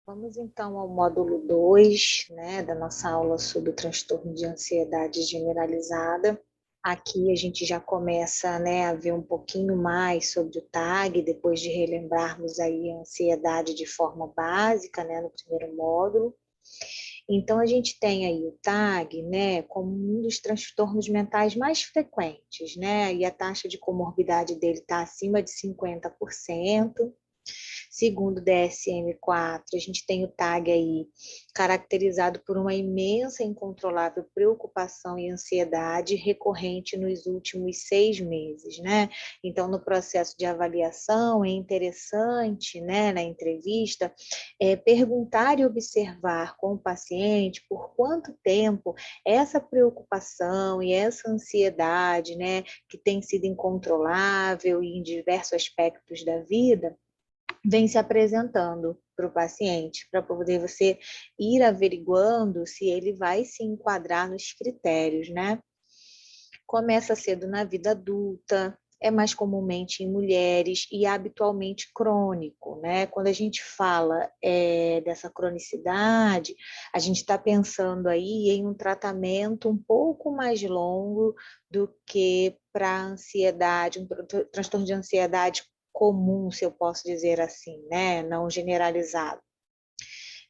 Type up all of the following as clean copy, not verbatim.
Vamos então ao módulo 2, né, da nossa aula sobre o transtorno de ansiedade generalizada. Aqui a gente já começa, né, a ver um pouquinho mais sobre o TAG, depois de relembrarmos aí a ansiedade de forma básica, né, no primeiro módulo. Então a gente tem aí o TAG, né, como um dos transtornos mentais mais frequentes, né, e a taxa de comorbidade dele está acima de 50%. Segundo o DSM-4, a gente tem o TAG aí caracterizado por uma imensa e incontrolável preocupação e ansiedade recorrente nos últimos 6 meses, né? Então, no processo de avaliação, é interessante, né, na entrevista, perguntar e observar com o paciente por quanto tempo essa preocupação e essa ansiedade, né, que tem sido incontrolável e em diversos aspectos da vida, vem se apresentando para o paciente, para poder você ir averiguando se ele vai se enquadrar nos critérios, né? Começa cedo na vida adulta, é mais comumente em mulheres e habitualmente crônico, né? Quando a gente fala dessa cronicidade, a gente está pensando aí em um tratamento um pouco mais longo do que para a ansiedade, um transtorno de ansiedade comum, se eu posso dizer assim, né? Não generalizado.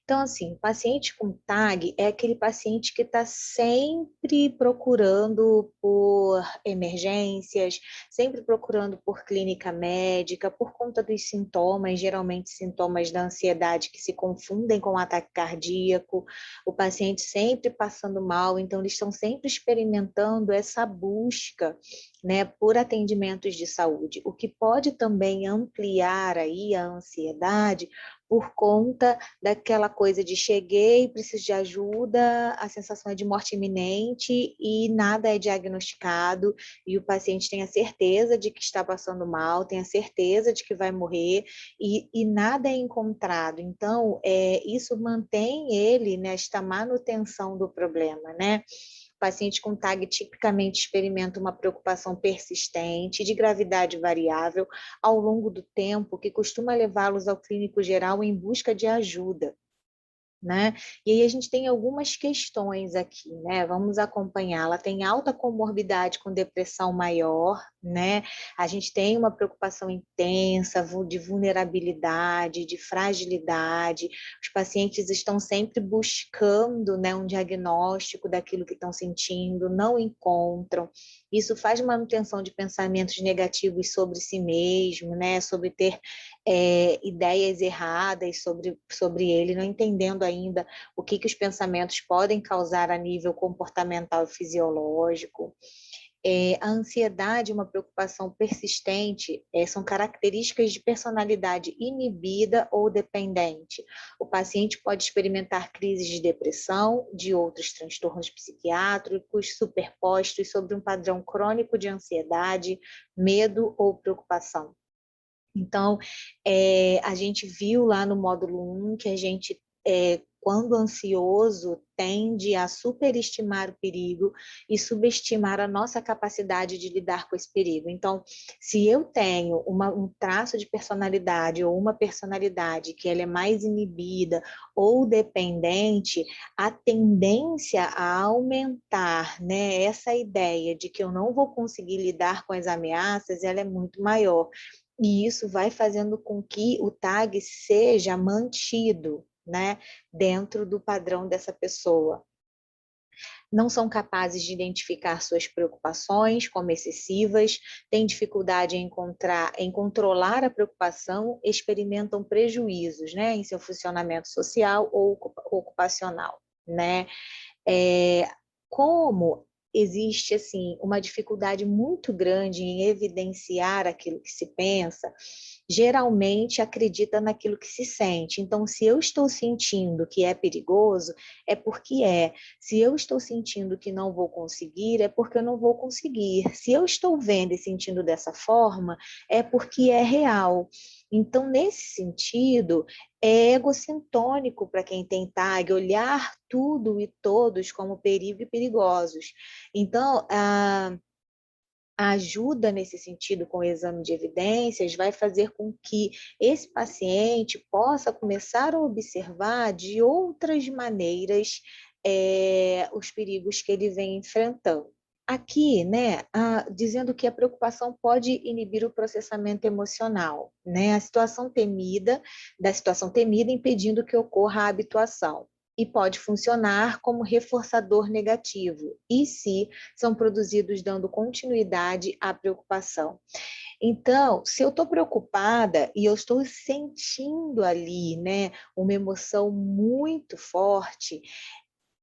Então, assim, o paciente com TAG é aquele paciente que está sempre procurando por emergências, sempre procurando por clínica médica, por conta dos sintomas, geralmente sintomas da ansiedade que se confundem com ataque cardíaco, o paciente sempre passando mal, então eles estão sempre experimentando essa busca, né, por atendimentos de saúde, o que pode também ampliar aí a ansiedade por conta daquela coisa de cheguei, preciso de ajuda, a sensação é de morte iminente e nada é diagnosticado e o paciente tem a certeza de que está passando mal, tem a certeza de que vai morrer e nada é encontrado. Então, isso mantém ele nesta manutenção do problema, né? O paciente com TAG tipicamente experimenta uma preocupação persistente, de gravidade variável, ao longo do tempo, que costuma levá-los ao clínico geral em busca de ajuda, né? E aí a gente tem algumas questões aqui, né? Vamos acompanhar. Ela tem alta comorbidade com depressão maior, né? A gente tem uma preocupação intensa de vulnerabilidade, de fragilidade. Os pacientes estão sempre buscando, né, um diagnóstico daquilo que estão sentindo, não encontram. Isso faz manutenção de pensamentos negativos sobre si mesmo, né? Sobre ter ideias erradas sobre ele, não entendendo ainda o que os pensamentos podem causar a nível comportamental e fisiológico. A ansiedade, uma preocupação persistente, são características de personalidade inibida ou dependente. O paciente pode experimentar crises de depressão, de outros transtornos psiquiátricos superpostos sobre um padrão crônico de ansiedade, medo ou preocupação. Então, a gente viu lá no módulo 1 que a gente, quando ansioso, tende a superestimar o perigo e subestimar a nossa capacidade de lidar com esse perigo. Então, se eu tenho um traço de personalidade ou uma personalidade que ela é mais inibida ou dependente, a tendência a aumentar, né, essa ideia de que eu não vou conseguir lidar com as ameaças, ela é muito maior. E isso vai fazendo com que o TAG seja mantido, né, dentro do padrão dessa pessoa. Não são capazes de identificar suas preocupações como excessivas, têm dificuldade em controlar a preocupação, experimentam prejuízos, né, em seu funcionamento social ou ocupacional, né? É, como existe assim uma dificuldade muito grande em evidenciar aquilo que se pensa, geralmente acredita naquilo que se sente. Então, se eu estou sentindo que é perigoso, é porque é. Se eu estou sentindo que não vou conseguir, é porque eu não vou conseguir. Se eu estou vendo e sentindo dessa forma, é porque é real. Então, nesse sentido, é egocentônico para quem tem TAG olhar tudo e todos como perigo e perigosos. Então, A ajuda nesse sentido com o exame de evidências vai fazer com que esse paciente possa começar a observar de outras maneiras os perigos que ele vem enfrentando. Aqui, né, dizendo que a preocupação pode inibir o processamento emocional, né, da situação temida impedindo que ocorra a habituação. E pode funcionar como reforçador negativo, e se são produzidos dando continuidade à preocupação. Então, se eu estou preocupada e eu estou sentindo ali, né, uma emoção muito forte,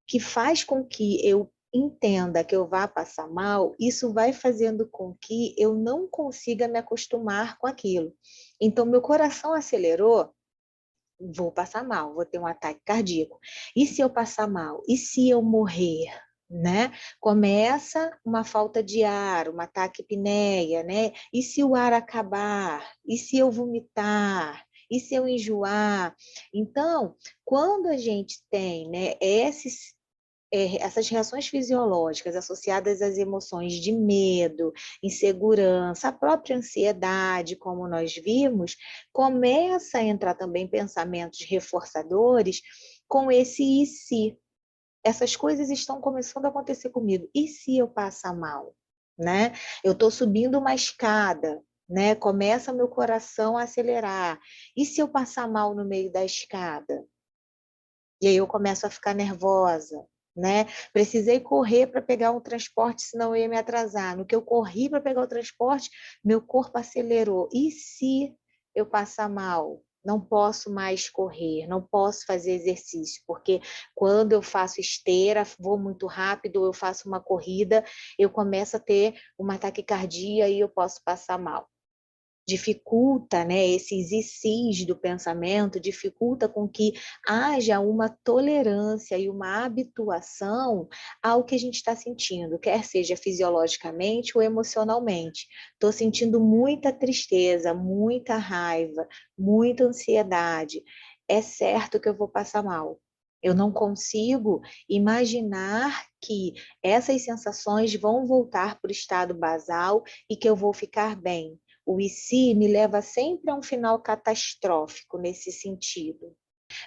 que faz com que eu entenda que eu vá passar mal, isso vai fazendo com que eu não consiga me acostumar com aquilo. Então, meu coração acelerou, vou passar mal, vou ter um ataque cardíaco. E se eu passar mal? E se eu morrer? Né? Começa uma falta de ar, uma taquipneia, né? E se o ar acabar? E se eu vomitar? E se eu enjoar? Então, quando a gente tem, né, essas reações fisiológicas associadas às emoções de medo, insegurança, a própria ansiedade, como nós vimos, começa a entrar também pensamentos reforçadores com esse e se. Essas coisas estão começando a acontecer comigo. E se eu passar mal? Né? Eu estou subindo uma escada, né? Começa meu coração a acelerar. E se eu passar mal no meio da escada? E aí eu começo a ficar nervosa, né? Precisei correr para pegar um transporte, senão eu ia me atrasar. No que eu corri para pegar o transporte, meu corpo acelerou. E se eu passar mal? Não posso mais correr, não posso fazer exercício, porque quando eu faço esteira, vou muito rápido, ou eu faço uma corrida, eu começo a ter uma taquicardia e eu posso passar mal. Dificulta, né, esses ICs do pensamento, dificulta com que haja uma tolerância e uma habituação ao que a gente está sentindo, quer seja fisiologicamente ou emocionalmente. Estou sentindo muita tristeza, muita raiva, muita ansiedade. É certo que eu vou passar mal. Eu não consigo imaginar que essas sensações vão voltar para o estado basal e que eu vou ficar bem. O e se me leva sempre a um final catastrófico nesse sentido.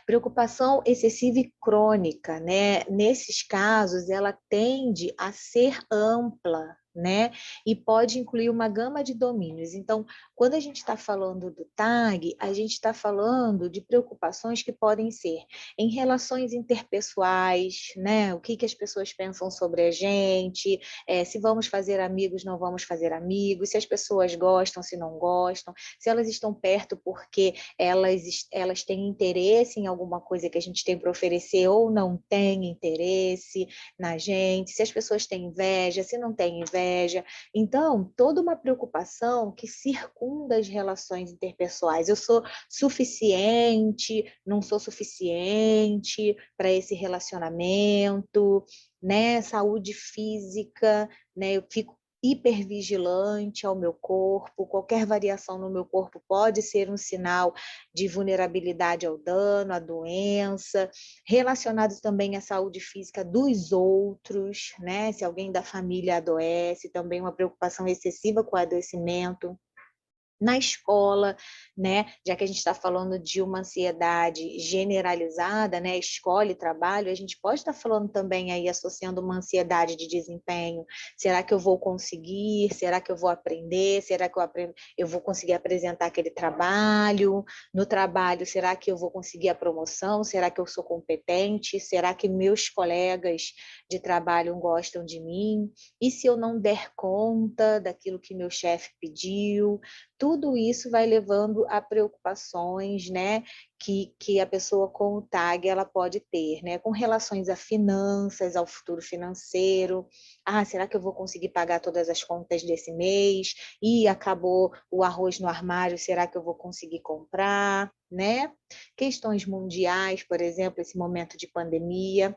Preocupação excessiva e crônica, né? Nesses casos, ela tende a ser ampla, né? E pode incluir uma gama de domínios. Então, quando a gente está falando do TAG, a gente está falando de preocupações que podem ser em relações interpessoais, né? O que as pessoas pensam sobre a gente, se vamos fazer amigos, não vamos fazer amigos, se as pessoas gostam, se não gostam, se elas estão perto porque elas têm interesse em alguma coisa que a gente tem para oferecer ou não têm interesse na gente, se as pessoas têm inveja, se não têm inveja. Então, toda uma preocupação que circunda as relações interpessoais. Eu sou suficiente, não sou suficiente para esse relacionamento, né? Saúde física, né? Eu fico hipervigilante ao meu corpo, qualquer variação no meu corpo pode ser um sinal de vulnerabilidade ao dano, à doença, relacionado também à saúde física dos outros, né? Se alguém da família adoece, também uma preocupação excessiva com o adoecimento. Na escola, né? Já que a gente está falando de uma ansiedade generalizada, né? Escola e trabalho, a gente pode estar falando também aí, associando uma ansiedade de desempenho. Será que eu vou conseguir? Será que eu vou aprender? Será que eu vou conseguir apresentar aquele trabalho? No trabalho, será que eu vou conseguir a promoção? Será que eu sou competente? Será que meus colegas de trabalho gostam de mim? E se eu não der conta daquilo que meu chefe pediu? Tudo isso vai levando a preocupações, né, que a pessoa com o TAG ela pode ter, né, com relações a finanças, ao futuro financeiro. Ah, será que eu vou conseguir pagar todas as contas desse mês? E acabou o arroz no armário, será que eu vou conseguir comprar, né? Questões mundiais, por exemplo, esse momento de pandemia,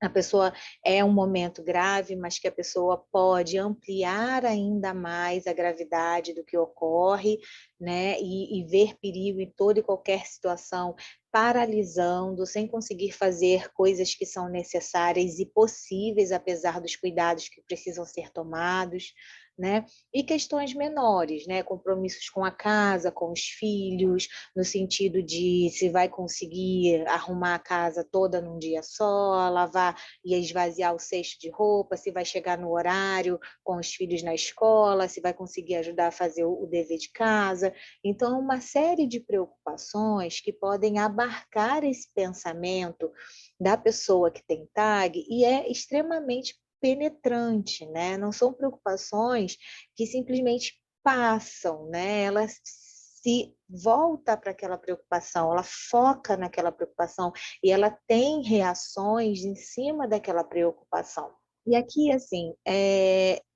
a pessoa é um momento grave, mas que a pessoa pode ampliar ainda mais a gravidade do que ocorre, né? E ver perigo em toda e qualquer situação, paralisando, sem conseguir fazer coisas que são necessárias e possíveis, apesar dos cuidados que precisam ser tomados, né? E questões menores, né? Compromissos com a casa, com os filhos, no sentido de se vai conseguir arrumar a casa toda num dia só, lavar e esvaziar o cesto de roupa, se vai chegar no horário com os filhos na escola, se vai conseguir ajudar a fazer o dever de casa. Então, uma série de preocupações que podem abarcar esse pensamento da pessoa que tem TAG e é extremamente penetrante, né? Não são preocupações que simplesmente passam, né? Ela se volta para aquela preocupação, ela foca naquela preocupação e ela tem reações em cima daquela preocupação. E aqui, assim,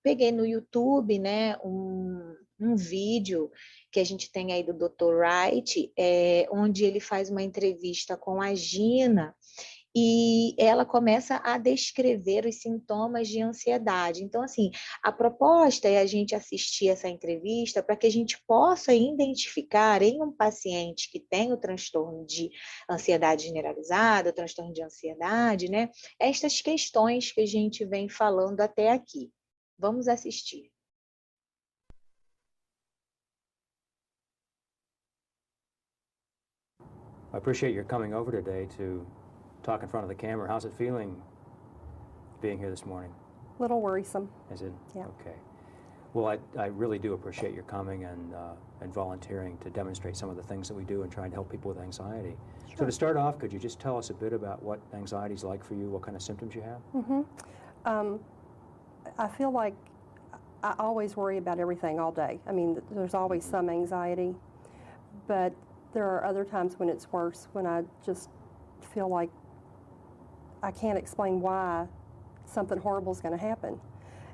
peguei no YouTube, né, um vídeo que a gente tem aí do Dr. Wright, onde ele faz uma entrevista com a Gina, e ela começa a descrever os sintomas de ansiedade. Então, assim, a proposta é a gente assistir essa entrevista para que a gente possa identificar em um paciente que tem o transtorno de ansiedade generalizada, o transtorno de ansiedade, né, estas questões que a gente vem falando até aqui. Vamos assistir. I appreciate your coming over today to talk in front of the camera. How's it feeling being here this morning? A little worrisome. Is it? Yeah. Okay. Well, I really do appreciate your coming and volunteering to demonstrate some of the things that we do and trying to help people with anxiety. Sure. So to start off, could you just tell us a bit about what anxiety is like for you, what kind of symptoms you have? I feel like I always worry about everything all day. I mean, there's always some anxiety, but there are other times when it's worse, when I just feel like I can't explain why something horrible is going to happen.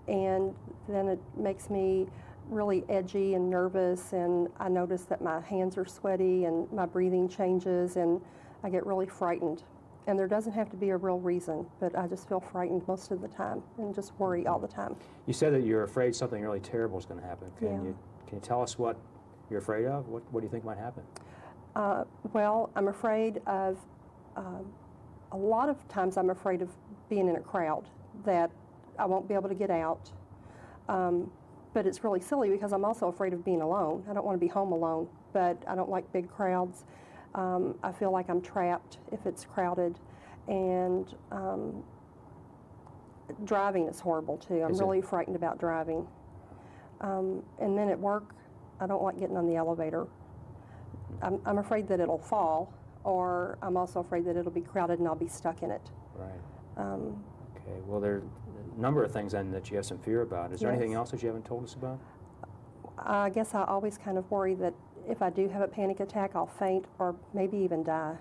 And then it makes me really edgy and nervous, and I notice that my hands are sweaty and my breathing changes, and I get really frightened. And there doesn't have to be a real reason, but I just feel frightened most of the time and just worry all the time. You said that you're afraid something really terrible is going to happen. Can you tell us what you're afraid of? What do you think might happen? Well, I'm afraid of, a lot of times I'm afraid of being in a crowd, that I won't be able to get out. But it's really silly because I'm also afraid of being alone. I don't want to be home alone, but I don't like big crowds. I feel like I'm trapped if it's crowded. And driving is horrible too. I'm really frightened about driving. And then at work, I don't like getting on the elevator. I'm afraid that it'll fall, or I'm also afraid that it'll be crowded and I'll be stuck in it. Right. Okay. Well, there are a number of things then that you have some fear about. Is there anything else that you haven't told us about? I guess I always kind of worry that if I do have a panic attack, I'll faint or maybe even die.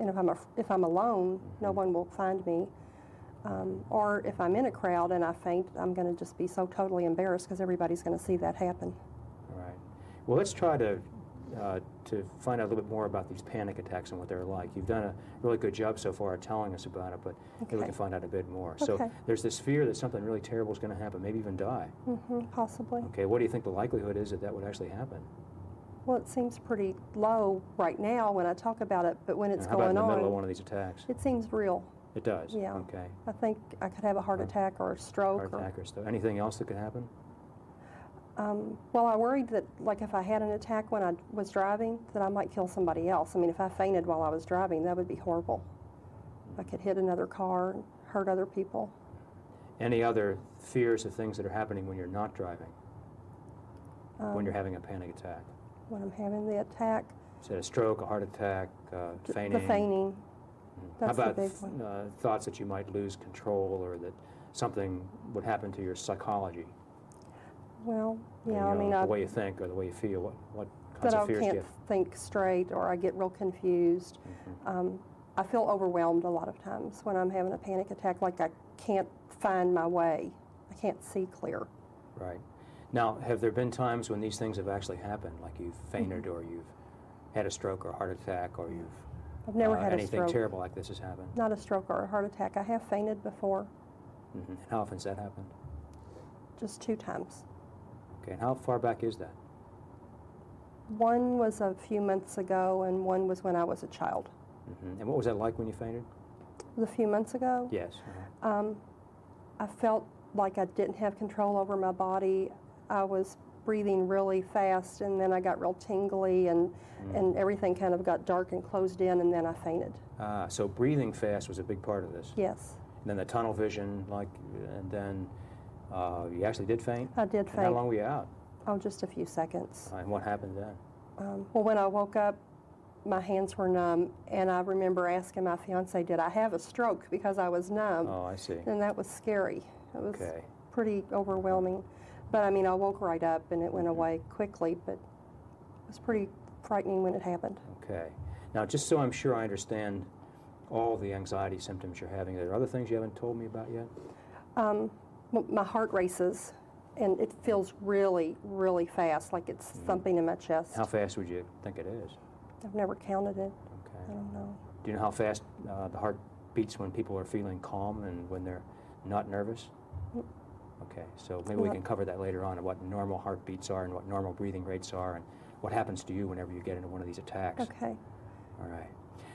And if I'm alone, no one will find me. Or if I'm in a crowd and I faint, I'm going to just be so totally embarrassed because everybody's going to see that happen. All right. Well, let's try to find out a little bit more about these panic attacks and what they're like. You've done a really good job so far telling us about it, but maybe we can find out a bit more. Okay. So there's this fear that something really terrible is going to happen, maybe even die. Possibly. Okay, what do you think the likelihood is that that would actually happen? Well, it seems pretty low right now when I talk about it, but when it's How about going in the middle of on, one of these attacks? it seems real. It does? Yeah. Okay. I think I could have a heart attack or a stroke. Heart attack or stuff. Anything else that could happen? Well, I worried that, like, if I had an attack when I was driving, that I might kill somebody else. I mean, if I fainted while I was driving, that would be horrible. I could hit another car and hurt other people. Any other fears of things that are happening when you're not driving? When you're having a panic attack? When I'm having the attack. Is it a stroke, a heart attack, fainting? The fainting. That's How about the big one. Thoughts that you might lose control or that something would happen to your psychology? Well, yeah, You I know, mean, the way you think or the way you feel. What kinds that of I fears do you can't have? think straight, or I get real confused. I feel overwhelmed a lot of times when I'm having a panic attack, like I can't find my way. I can't see clear. Right. Now, have there been times when these things have actually happened, like you've fainted or you've had a stroke or a heart attack or you've I've never had a anything stroke. terrible like this has happened? Not a stroke or a heart attack. I have fainted before, And how often has that happened? just 2 times. Okay, and how far back is that? One was a few months ago, and one was when I was a child. And what was that like when you fainted? It was a few months ago. Yes. I felt like I didn't have control over my body. I was breathing really fast, and then I got real tingly, and everything kind of got dark and closed in, and then I fainted. So breathing fast was a big part of this. Yes. And then the tunnel vision, and then you actually did faint? I did And faint. how long were you out? Oh, just a few seconds. And what happened then? Well, when I woke up, my hands were numb, and I remember asking my fiance, did I have a stroke, because I was numb. Oh, I see. And that was scary. It was Okay. pretty overwhelming. But I mean, I woke right up, and it went away quickly, but it was pretty frightening when it happened. Okay. Now, just so I'm sure I understand all the anxiety symptoms you're having, are there other things you haven't told me about yet? Well, my heart races, and it feels really, really fast, like it's thumping in my chest. How fast would you think it is? I've never counted it. Okay. I don't know. Do you know how fast the heart beats when people are feeling calm and when they're not nervous? Okay, so maybe we can cover that later on, and what normal heartbeats are and what normal breathing rates are and what happens to you whenever you get into one of these attacks. Okay. All right.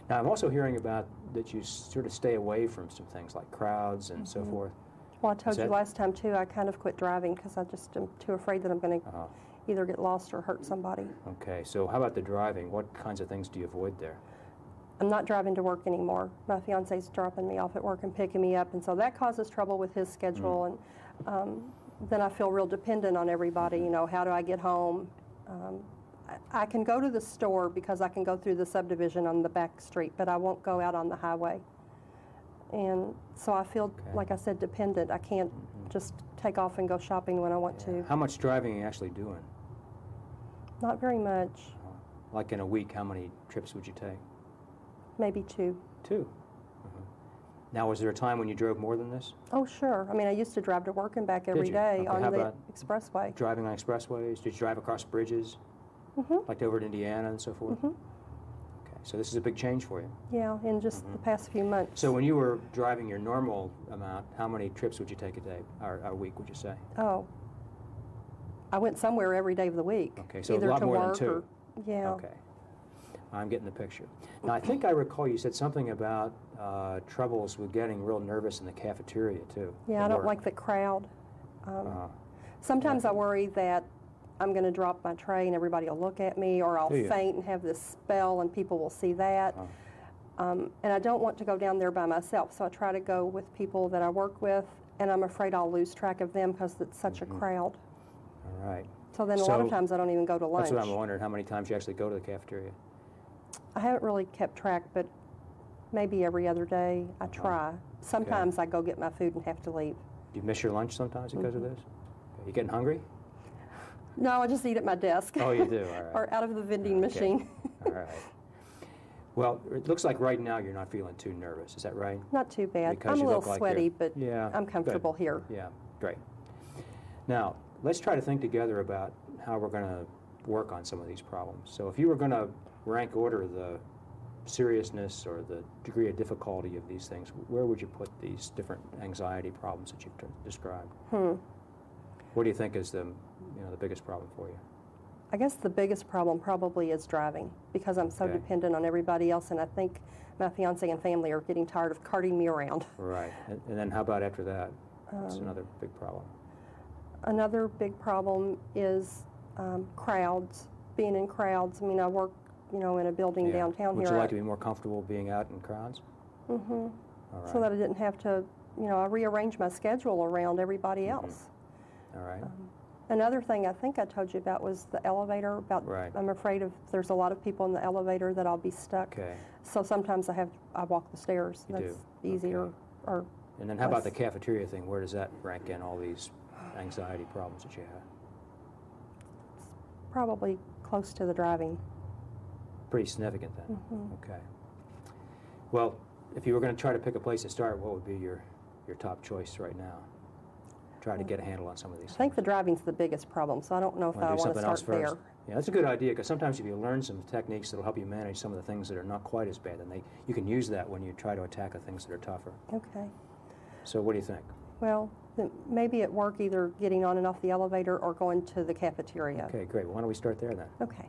Now, I'm also hearing about that you sort of stay away from some things like crowds and so forth. Well, I told Is you that- last time, too, I kind of quit driving because I just am too afraid that I'm going to either get lost or hurt somebody. Okay, so how about the driving? What kinds of things do you avoid there? I'm not driving to work anymore. My fiance's dropping me off at work and picking me up, and so that causes trouble with his schedule. And then I feel real dependent on everybody. You know, how do I get home? I can go to the store because I can go through the subdivision on the back street, but I won't go out on the highway. And so I feel, like I said, dependent. I can't just take off and go shopping when I want to. How much driving are you actually doing? Not very much. Like in a week, how many trips would you take? Maybe 2. 2. Now, was there a time when you drove more than this? Oh, sure. I mean, I used to drive to work and back every you? day Okay, on how the about expressway. Driving on expressways? Did you drive across bridges? Like over to Indiana and so forth? Okay, so this is a big change for you. Yeah, in just the past few months. So when you were driving your normal amount, how many trips would you take a day, or a week, would you say? Oh, I went somewhere every day of the week. Okay, so a either lot to more than work 2. Or, yeah. Okay. I'm getting the picture. Now, I think I recall you said something about troubles with getting real nervous in the cafeteria, too. Yeah, at I don't work. like the crowd. Sometimes I worry that I'm going to drop my tray and everybody will look at me, or I'll Do you? faint and have this spell and people will see that. And I don't want to go down there by myself, so I try to go with people that I work with, and I'm afraid I'll lose track of them because it's such a crowd. All right. So then a lot of So, times I don't even go to lunch. That's what I'm wondering, how many times you actually go to the cafeteria? I haven't really kept track, but maybe every other day I try. Sometimes I go get my food and have to leave. Do you miss your lunch sometimes because of this? You getting hungry? No, I just eat at my desk. Oh, you do? All right. Or out of the vending Okay. machine. All right. Well, it looks like right now you're not feeling too nervous. Is that right? Not too bad. Because I'm a you little look like sweaty, you're- but Yeah, I'm good. comfortable here. Yeah, great. Now, let's try to think together about how we're going to work on some of these problems. So if you were going to rank order the seriousness or the degree of difficulty of these things, where would you put these different anxiety problems that you've described? What do you think is the biggest problem for you? I guess the biggest problem probably is driving, because I'm so Okay. dependent on everybody else, and I think my fiance and family are getting tired of carting me around. Right. And then how about after that? That's another big problem. Another big problem is crowds, being in crowds. I mean, I work, in a building downtown Would here. you like to be more comfortable being out in crowds? All right. So that I didn't have to, I rearrange my schedule around everybody else. All right. Another thing I think I told you about was the elevator. Right. I'm afraid there's a lot of people in the elevator that I'll be stuck. Okay. So sometimes I walk the stairs. You That's do. easier. Okay. Or And then how about the less. cafeteria thing? Where does that rank in all these anxiety problems that you have? probably close to the driving. Pretty significant then. Okay. Well, if you were going to try to pick a place to start, what would be your top choice right now? Try to get a handle on some of these I think the things. driving's the biggest problem, so I don't know if I Wanna do want to something else start there. first? Yeah, that's a good idea, because sometimes if you learn some techniques that'll help you manage some of the things that are not quite as bad, then you can use that when you try to attack the things that are tougher. Okay. So what do you think? Well, then maybe at work either getting on and off the elevator or going to the cafeteria. Okay, great. Well, why don't we start there then? Okay.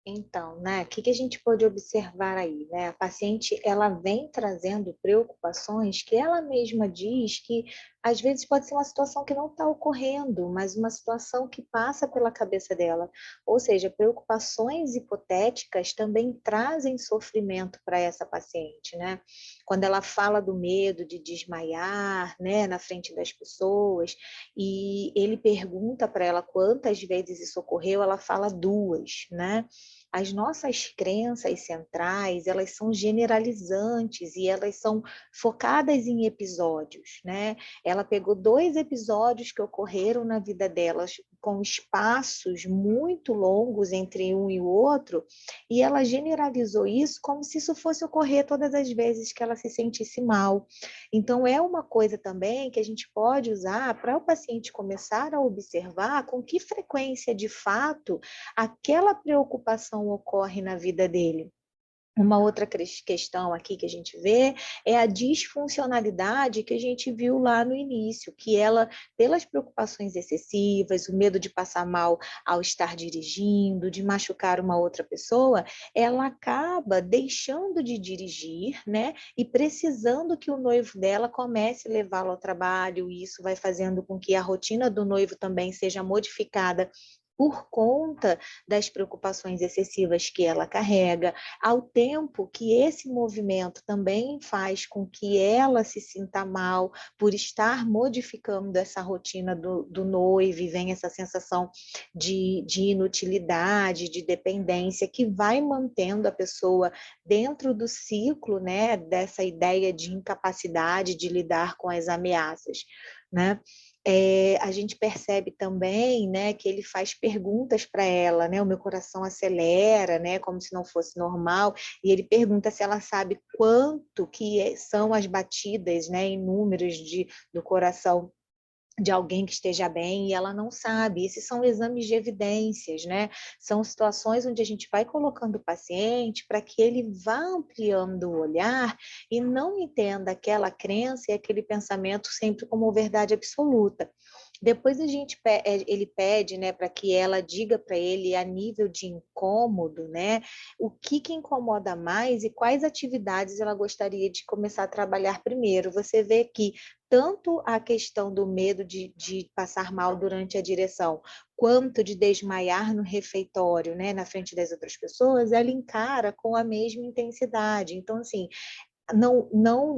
Então, né, o que que a gente pode observar aí, né? A paciente, ela vem trazendo preocupações que ela mesma diz que às vezes pode ser uma situação que não está ocorrendo, mas uma situação que passa pela cabeça dela. Ou seja, preocupações hipotéticas também trazem sofrimento para essa paciente, né? Quando ela fala do medo de desmaiar, né, na frente das pessoas, e ele pergunta para ela quantas vezes isso ocorreu, ela fala duas, né? As nossas crenças centrais, elas são generalizantes e elas são focadas em episódios, né? Ela pegou 2 episódios que ocorreram na vida delas, com espaços muito longos entre um e o outro, e ela generalizou isso como se isso fosse ocorrer todas as vezes que ela se sentisse mal. Então, é uma coisa também que a gente pode usar para o paciente começar a observar com que frequência, de fato, aquela preocupação ocorre na vida dele. Uma outra questão aqui que a gente vê é a disfuncionalidade que a gente viu lá no início, que ela, pelas preocupações excessivas, o medo de passar mal ao estar dirigindo, de machucar uma outra pessoa, ela acaba deixando de dirigir, né? E precisando que o noivo dela comece a levá-lo ao trabalho, e isso vai fazendo com que a rotina do noivo também seja modificada por conta das preocupações excessivas que ela carrega, ao tempo que esse movimento também faz com que ela se sinta mal por estar modificando essa rotina do noivo, e vem essa sensação de inutilidade, de dependência, que vai mantendo a pessoa dentro do ciclo, né, dessa ideia de incapacidade de lidar com as ameaças, né? A gente percebe também, né, que ele faz perguntas para ela, né, o meu coração acelera, né, como se não fosse normal, e ele pergunta se ela sabe quanto que são as batidas, né, em números do coração de alguém que esteja bem, e ela não sabe. Esses são exames de evidências, né? São situações onde a gente vai colocando o paciente para que ele vá ampliando o olhar e não entenda aquela crença e aquele pensamento sempre como verdade absoluta. Depois ele pede, né, para que ela diga para ele a nível de incômodo, né, o que incomoda mais e quais atividades ela gostaria de começar a trabalhar primeiro. Você vê que tanto a questão do medo de passar mal durante a direção, quanto de desmaiar no refeitório, né, na frente das outras pessoas, ela encara com a mesma intensidade. Então, assim,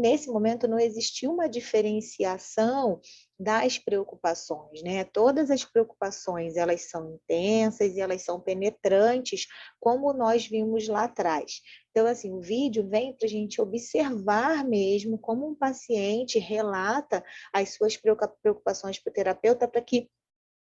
nesse momento não existiu uma diferenciação das preocupações, né? Todas as preocupações, elas são intensas e elas são penetrantes, como nós vimos lá atrás. Então, assim, o vídeo vem para a gente observar mesmo como um paciente relata as suas preocupações para o terapeuta, para que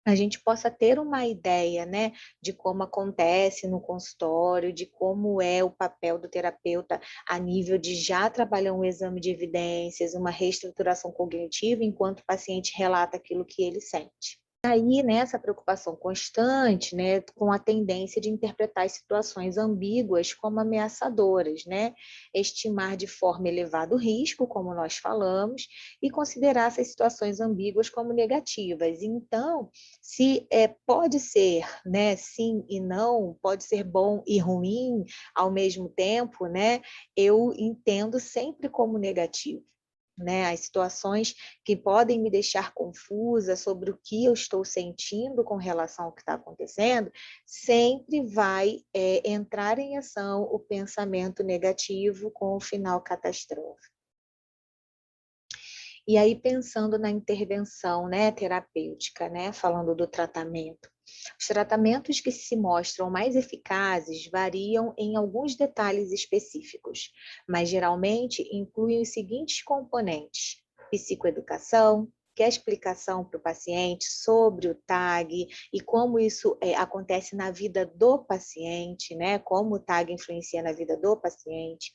a gente possa ter uma ideia, né, de como acontece no consultório, de como é o papel do terapeuta a nível de já trabalhar um exame de evidências, uma reestruturação cognitiva, enquanto o paciente relata aquilo que ele sente. Aí, nessa preocupação constante, né, com a tendência de interpretar as situações ambíguas como ameaçadoras, né, estimar de forma elevado o risco, como nós falamos, e considerar essas situações ambíguas como negativas. Então, se pode ser, né, sim e não, pode ser bom e ruim ao mesmo tempo, né, eu entendo sempre como negativo, né? As situações que podem me deixar confusa sobre o que eu estou sentindo com relação ao que está acontecendo, sempre vai entrar em ação o pensamento negativo com o final catastrófico. E aí, pensando na intervenção, né, terapêutica, né, falando do tratamento, os tratamentos que se mostram mais eficazes variam em alguns detalhes específicos, mas geralmente incluem os seguintes componentes: psicoeducação, que é a explicação para o paciente sobre o TAG e como isso acontece na vida do paciente, né? Como o TAG influencia na vida do paciente.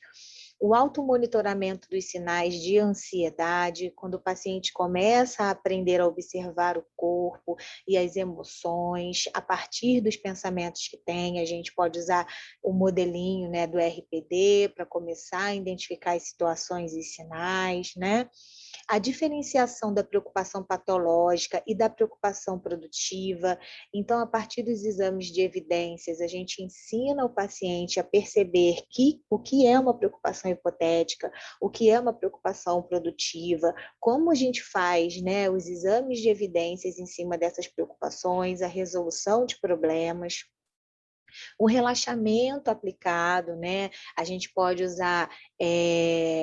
O automonitoramento dos sinais de ansiedade, quando o paciente começa a aprender a observar o corpo e as emoções, a partir dos pensamentos que tem, a gente pode usar o modelinho, né, do RPD para começar a identificar as situações e sinais, né? a diferenciação da preocupação patológica e da preocupação produtiva. Então, a partir dos exames de evidências, a gente ensina o paciente a perceber o que é uma preocupação hipotética, o que é uma preocupação produtiva, como a gente faz, né, os exames de evidências em cima dessas preocupações, a resolução de problemas. O relaxamento aplicado, né? A gente pode usar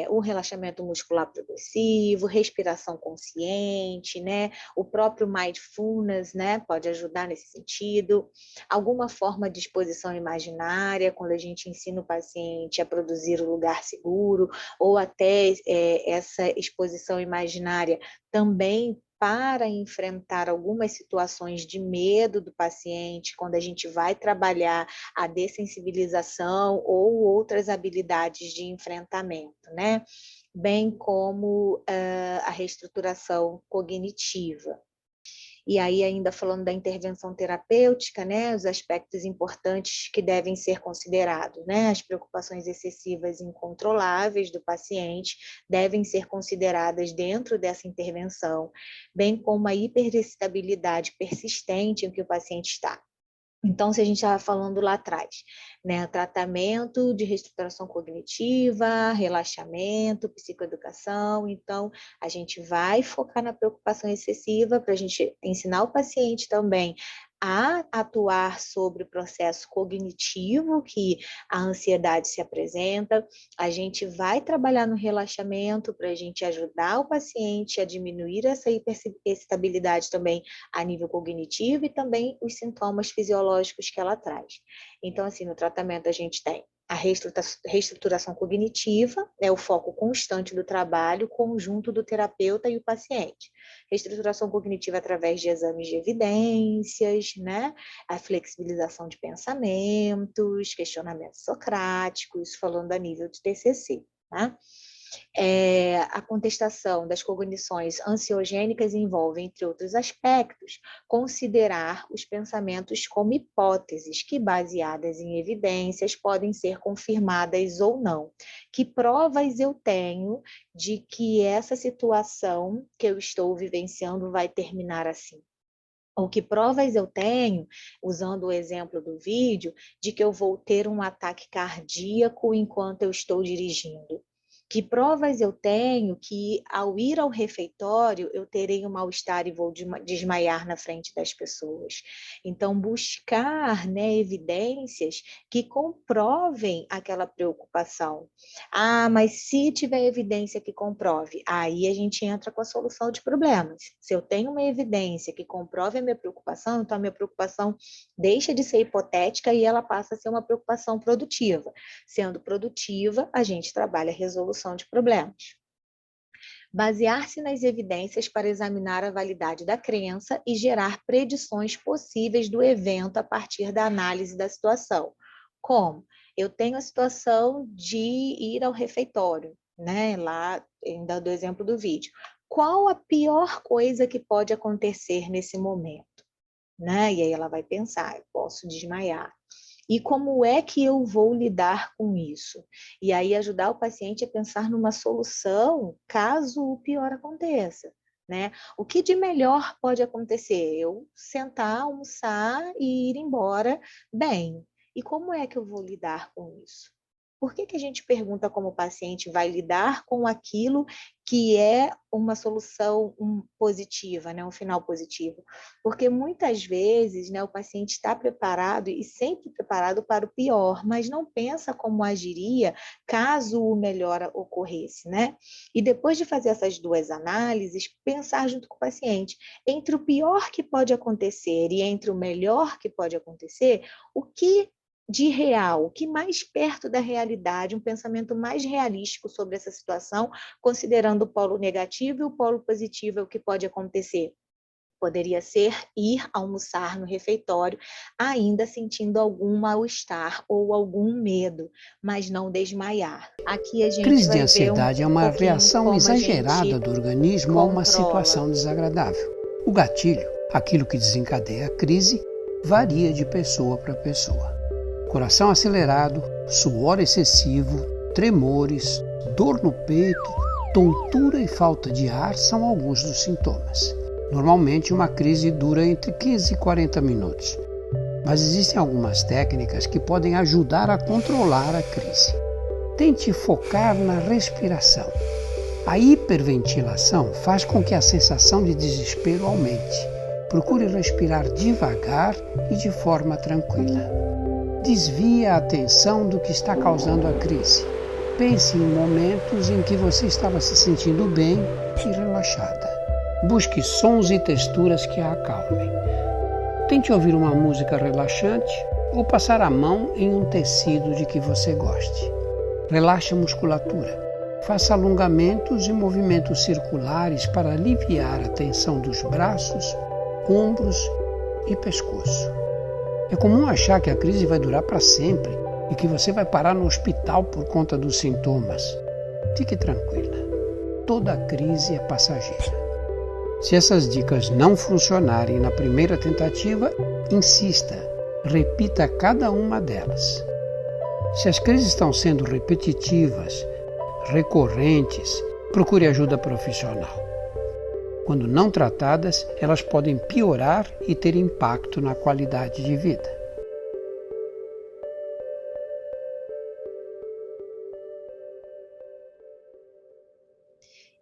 o relaxamento muscular progressivo, respiração consciente, né? O próprio mindfulness, né? Pode ajudar nesse sentido. Alguma forma de exposição imaginária, quando a gente ensina o paciente a produzir um lugar seguro, ou até essa exposição imaginária também para enfrentar algumas situações de medo do paciente, quando a gente vai trabalhar a dessensibilização ou outras habilidades de enfrentamento, né? Bem como a reestruturação cognitiva. E aí, ainda falando da intervenção terapêutica, né, os aspectos importantes que devem ser considerados, né, as preocupações excessivas e incontroláveis do paciente devem ser consideradas dentro dessa intervenção, bem como a hiperexcitabilidade persistente em que o paciente está. Então, se a gente estava falando lá atrás, né, tratamento de reestruturação cognitiva, relaxamento, psicoeducação, então a gente vai focar na preocupação excessiva para a gente ensinar o paciente também a atuar sobre o processo cognitivo que a ansiedade se apresenta. A gente vai trabalhar no relaxamento para a gente ajudar o paciente a diminuir essa hiperexcitabilidade também a nível cognitivo e também os sintomas fisiológicos que ela traz. Então, assim, no tratamento a gente tem a reestruturação cognitiva, é o foco constante do trabalho, conjunto do terapeuta e o paciente. Reestruturação cognitiva através de exames de evidências, né? A flexibilização de pensamentos, questionamentos socráticos, falando a nível de TCC, né? A contestação das cognições ansiogênicas envolve, entre outros aspectos, considerar os pensamentos como hipóteses que, baseadas em evidências, podem ser confirmadas ou não. Que provas eu tenho de que essa situação que eu estou vivenciando vai terminar assim? Ou que provas eu tenho, usando o exemplo do vídeo, de que eu vou ter um ataque cardíaco enquanto eu estou dirigindo? Que provas eu tenho que, ao ir ao refeitório, eu terei um mal-estar e vou desmaiar na frente das pessoas? Então, buscar, né, evidências que comprovem aquela preocupação. Ah, mas se tiver evidência que comprove, aí a gente entra com a solução de problemas. Se eu tenho uma evidência que comprove a minha preocupação, então a minha preocupação deixa de ser hipotética e ela passa a ser uma preocupação produtiva. Sendo produtiva, a gente trabalha a resolução de problemas. Basear-se nas evidências para examinar a validade da crença e gerar predições possíveis do evento a partir da análise da situação. Como? Eu tenho a situação de ir ao refeitório, né? Lá, ainda do exemplo do vídeo. Qual a pior coisa que pode acontecer nesse momento? Né? E aí ela vai pensar, eu posso desmaiar. E como é que eu vou lidar com isso? E aí ajudar o paciente a pensar numa solução caso o pior aconteça, né? O que de melhor pode acontecer? Eu sentar, almoçar e ir embora bem. E como é que eu vou lidar com isso? Por que a gente pergunta como o paciente vai lidar com aquilo que é uma solução positiva, né? Um final positivo? Porque muitas vezes, né, o paciente está preparado e sempre preparado para o pior, mas não pensa como agiria caso o melhor ocorresse, né? E depois de fazer essas duas análises, pensar junto com o paciente entre o pior que pode acontecer e entre o melhor que pode acontecer, o que de real, o que mais perto da realidade, um pensamento mais realístico sobre essa situação, considerando o polo negativo e o polo positivo, é o que pode acontecer. Poderia ser ir almoçar no refeitório, ainda sentindo algum mal-estar ou algum medo, mas não desmaiar. Aqui a gente Crise de vai ansiedade ver é uma reação exagerada do organismo a uma situação desagradável. O gatilho, aquilo que desencadeia a crise, varia de pessoa para pessoa. Coração acelerado, suor excessivo, tremores, dor no peito, Tontura e falta de ar são alguns dos sintomas. Normalmente, uma crise dura entre 15 e 40 minutos. Mas existem algumas técnicas que podem ajudar a controlar a crise. Tente focar na respiração. A hiperventilação faz com que a sensação de desespero aumente. Procure respirar devagar e de forma tranquila. Desvie a atenção do que está causando a crise. Pense em momentos em que você estava se sentindo bem e relaxada. Busque sons e texturas que a acalmem. Tente ouvir uma música relaxante ou passar a mão em um tecido de que você goste. Relaxe a musculatura. Faça alongamentos e movimentos circulares para aliviar a tensão dos braços, ombros e pescoço. É comum achar que a crise vai durar para sempre e que você vai parar no hospital por conta dos sintomas. Fique tranquila. Toda crise é passageira. Se essas dicas não funcionarem na primeira tentativa, insista. Repita cada uma delas. Se as crises estão sendo repetitivas, recorrentes, procure ajuda profissional. Quando não tratadas, elas podem piorar e ter impacto na qualidade de vida.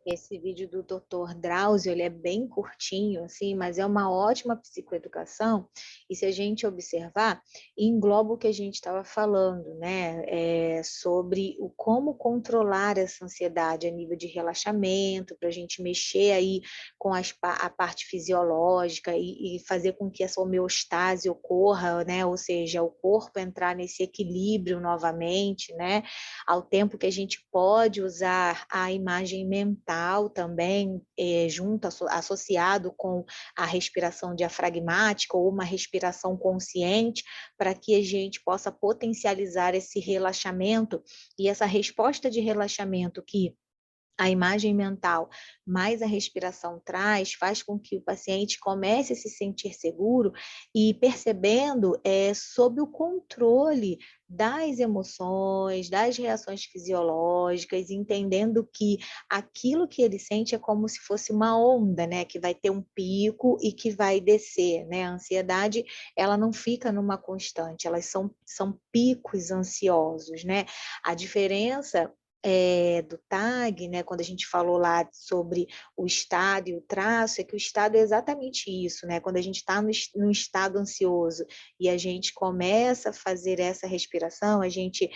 Esse vídeo do Dr. Drauzio, ele é bem curtinho, assim, mas é uma ótima psicoeducação, e se a gente observar, engloba o que a gente estava falando, né, sobre como controlar essa ansiedade a nível de relaxamento, para a gente mexer aí com a parte fisiológica e fazer com que essa homeostase ocorra, né, ou seja, o corpo entrar nesse equilíbrio novamente, né, ao tempo que a gente pode usar a imagem mental também, associado com a respiração diafragmática ou uma respiração consciente, para que a gente possa potencializar esse relaxamento e essa resposta de relaxamento que a imagem mental mais a respiração traz, faz com que o paciente comece a se sentir seguro e percebendo sob o controle das emoções, das reações fisiológicas, entendendo que aquilo que ele sente é como se fosse uma onda, né, que vai ter um pico e que vai descer, né? A ansiedade, ela não fica numa constante, elas são picos ansiosos, né? A diferença do TAG, né, quando a gente falou lá sobre o estado e o traço, é que o estado é exatamente isso, né? Quando a gente está no estado ansioso e a gente começa a fazer essa respiração, a gente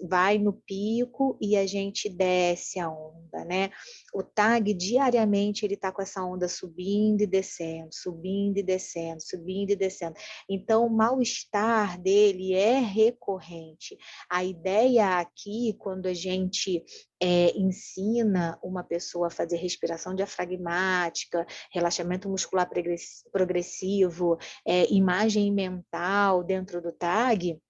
vai no pico e a gente desce a onda, né? O TAG, diariamente, ele está com essa onda subindo e descendo, subindo e descendo, subindo e descendo. Então, o mal-estar dele é recorrente. A ideia aqui, quando a gente ensina uma pessoa a fazer respiração diafragmática, relaxamento muscular progressivo, imagem mental dentro do TAG,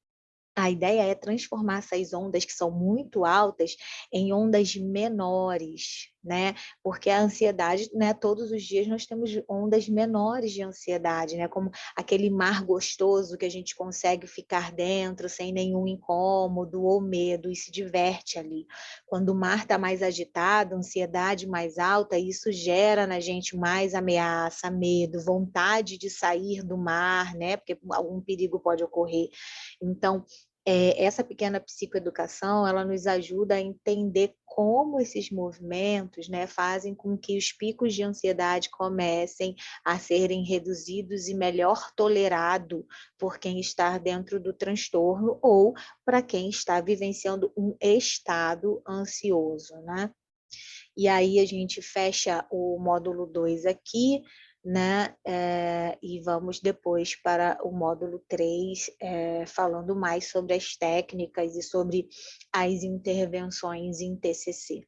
a ideia é transformar essas ondas que são muito altas em ondas menores, né? Porque a ansiedade, né, todos os dias nós temos ondas menores de ansiedade, né? Como aquele mar gostoso que a gente consegue ficar dentro sem nenhum incômodo ou medo e se diverte ali. Quando o mar está mais agitado, ansiedade mais alta, isso gera na gente mais ameaça, medo, vontade de sair do mar, né? Porque algum perigo pode ocorrer. Então, essa pequena psicoeducação, ela nos ajuda a entender como esses movimentos, né, fazem com que os picos de ansiedade comecem a serem reduzidos e melhor tolerado por quem está dentro do transtorno ou para quem está vivenciando um estado ansioso, né? E aí a gente fecha o módulo 2 aqui, né? E vamos depois para o módulo 3, falando mais sobre as técnicas e sobre as intervenções em TCC.